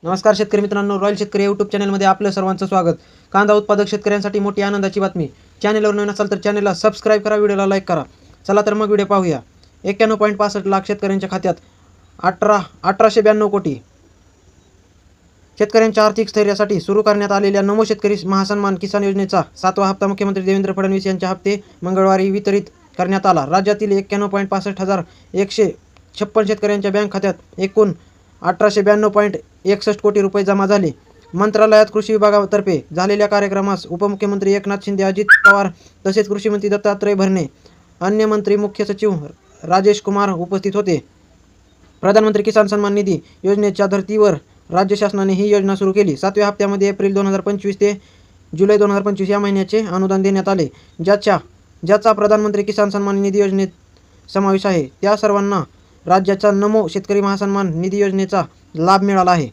नमस्कार शेतकरी मित्रांनो, रॉयल शेतकरी यूट्यूब चॅनलमध्ये आपलं सर्वांचं स्वागत. कांदा उत्पादक शेतकऱ्यांसाठी मोठी आनंदाची बातमी. चॅनलवर नवीन असाल तर चॅनलला सबस्क्राईब करा, व्हिडिओला लाईक करा. चला तर मग व्हिडिओ पाहूया. 91.65 लाख शेतकऱ्यांच्या खात्यात 1892 कोटी. शेतकऱ्यांच्या आर्थिक स्थैर्यासाठी सुरू करण्यात आलेल्या नमो शेतकरी महासन्मान किसान योजनेचा 7वा हप्ता मुख्यमंत्री देवेंद्र फडणवीस यांच्या हप्ते मंगळवारी वितरित करण्यात आला. राज्यातील 91.65,156 शेतकऱ्यांच्या बँक खात्यात एकूण 1892.61 कोटी रुपये जमा झाले. मंत्रालयात कृषी विभागातर्फे झालेल्या कार्यक्रमास उपमुख्यमंत्री एकनाथ शिंदे, अजित पवार तसेच कृषी मंत्री दत्तात्रय भरणे, अन्य मंत्री, मुख्य सचिव राजेश कुमार उपस्थित होते. प्रधानमंत्री किसान सन्मान निधी योजनेच्या धर्तीवर राज्य शासनाने ही योजना सुरू केली. 7व्या हप्त्यामध्ये एप्रिल 2025 ते जुलै 2025 या महिन्याचे अनुदान देण्यात आले. ज्याचा प्रधानमंत्री किसान सन्मान निधी योजनेत समावेश आहे. त्या सर्वांना राज्याच्या नमो शेतकरी महासन्मान निधी योजनेचा लाभ मिळाला आहे.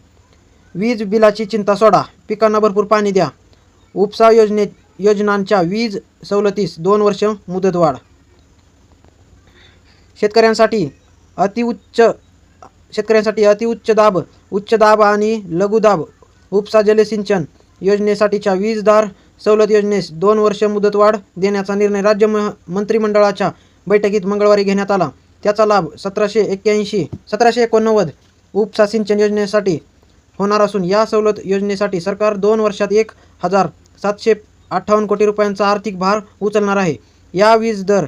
वीज बिलाची चिंता सोडा, पिकांना भरपूर पाणी द्या. उपसा योजनांच्या वीज सवलतीस 2 वर्ष मुदतवाढ. शेतकऱ्यांसाठी अतिउच्च दाब, उच्च दाब आणि लघु दाब उपसा जलसिंचन योजनेसाठीच्या वीज दर सवलत योजनेस 2 वर्ष मुदतवाढ देण्याचा निर्णय राज्य मंत्रिमंडळाच्या बैठकीत मंगळवारी घेण्यात आला. त्याचा लाभ 1789 उपसा सिंचन योजनेसाठी होणार असून या सवलत योजनेसाठी सरकार 2 वर्षात 1,758 कोटी रुपयांचा आर्थिक भार उचलणार आहे. या वीज दर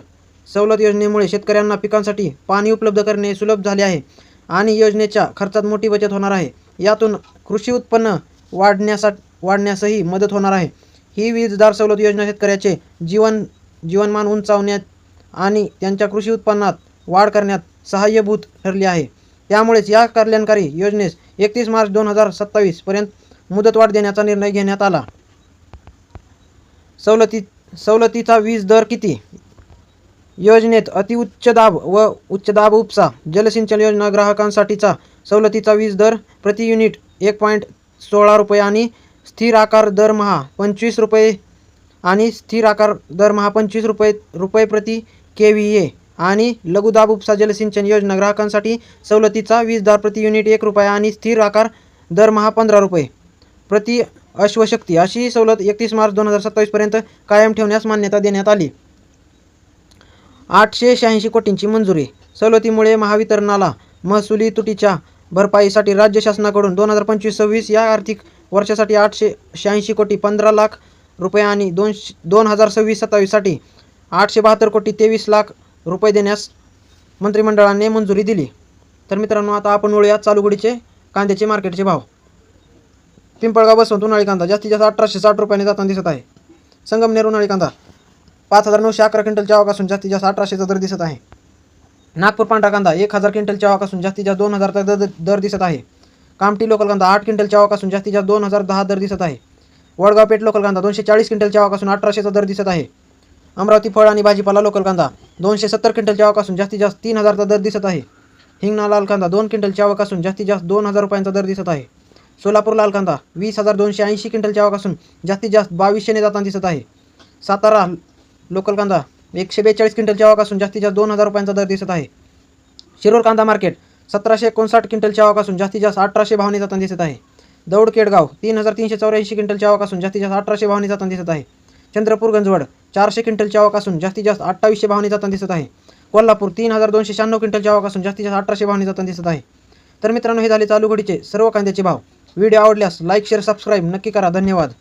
सवलत योजनेमुळे शेतकऱ्यांना पिकांसाठी पाणी उपलब्ध करणे सुलभ झाले आहे आणि योजनेच्या खर्चात मोठी बचत होणार आहे. यातून कृषी उत्पन्न वाढण्यासही मदत होणार आहे. ही वीज दर सवलत योजना शेतकऱ्याचे जीवनमान उंचावण्यात आणि त्यांच्या कृषी उत्पन्नात वाढ करण्यात सहाय्यभूत ठरली आहे. त्यामुळेच या कल्याणकारी योजनेस 31 मार्च 2027 पर्यंत मुदतवाढ देण्याचा निर्णय घेण्यात आला. सवलतीचा वीज दर किती? योजनेत अतिउच्च दाब व उच्च दाब उपसा जलसिंचन योजना ग्राहकांसाठीचा सवलतीचा वीज दर प्रति युनिट 1.16 रुपये आणि स्थिर आकार दरमहा 25 रुपये आणि स्थिर आकार दरमहा 25 रुपये प्रति KVA आणि लघुदाब उपसा जलसिंचन योजना ग्राहकांसाठी सवलतीचा वीज दर प्रति युनिट 1 रुपया आणि स्थिर आकार दरमहा 15 रुपये प्रति अश्वशक्ती. अशी सवलत 31 मार्च 2027 पर्यंत कायम ठेवण्यास मान्यता देण्यात आली. 886 कोटींची मंजुरी. सवलतीमुळे महावितरणला महसुली तुटीच्या भरपाईसाठी राज्य शासनाकडून 2025-26 या आर्थिक वर्षासाठी 886 कोटी 15 लाख रुपये आणि 2026-27 साठी 872 कोटी 23 लाख रुपये देण्यास मंत्रिमंडळाने मंजुरी दिली. तर मित्रांनो, आता आपण वळूया चालू घडीचे कांद्याचे मार्केटचे भाव. पिंपळगाव बसवंत उन्हाळी कांदा जास्तीत जास्त 1860 रुपयाने जाताना दिसत आहे. संगमनेर उन्हाळी कांदा 5911 क्विंटलच्या आवक असून जास्तीत जास्त 1800चा दर दिसत आहे. नागपूर पांढरा कांदा 1000 क्विंटलच्या आवक असून जास्तीत जास्त 2000चा दर दिसत आहे. कामठी लोकल कांदा 8 क्विंटलच्या आवक असून जास्तीत जास्त 2010 दर दिसत आहे. वडगाव पेठ लोकल कांदा 240 क्विंटलच्या आवक असून 1800चा दर दिसत आहे. अमरावती फळ आणि भाजीपाला लोकल कांदा 270 क्विंटलच्या आवक असून जास्तीत जास्त 3000चा दर दिसत आहे. हिंगणा लाल कांदा 2 क्विंटलच्या आवक असून जास्तीत जास्त 2000 रुपयांचा दर दिसत आहे. सोलापूर लाल कांदा 20,280 क्विंटलच्या आवक असून जास्तीत जास्त 2200ने जाताना दिसत आहे. सातारा लोकल कांदा 142 क्विंटलच्या आवक असून जास्तीत जास्त 2000 रुपयांचा दर दिसत आहे. शिरूर कांदा मार्केट 1759 क्विंटलच्या आवक असून जास्तीत जास्त 1800 भावाने जाताना दिसत आहे. दौड केडगाव 3384 क्विंटलच्या आवक असून जास्तीत जास्त 1800 भावाने जाताना दिसत आहे. चंद्रपूर गंजवड 400 क्विंटलच्या आवक असून जास्तीत जास्त 2800 भावाने जाताना दिसत आहे. कोल्हापूर 3296 क्विंटलच्या आवक असून जास्तीत जास्त 1800 भावाने जाताना दिसत आहे. तर मित्रांनो, हे झाले चालू घडीचे सर्व कांद्याचे भाव. व्हिडिओ आवडल्यास लाईक, शेअर, सबस्क्राईब नक्की करा. धन्यवाद.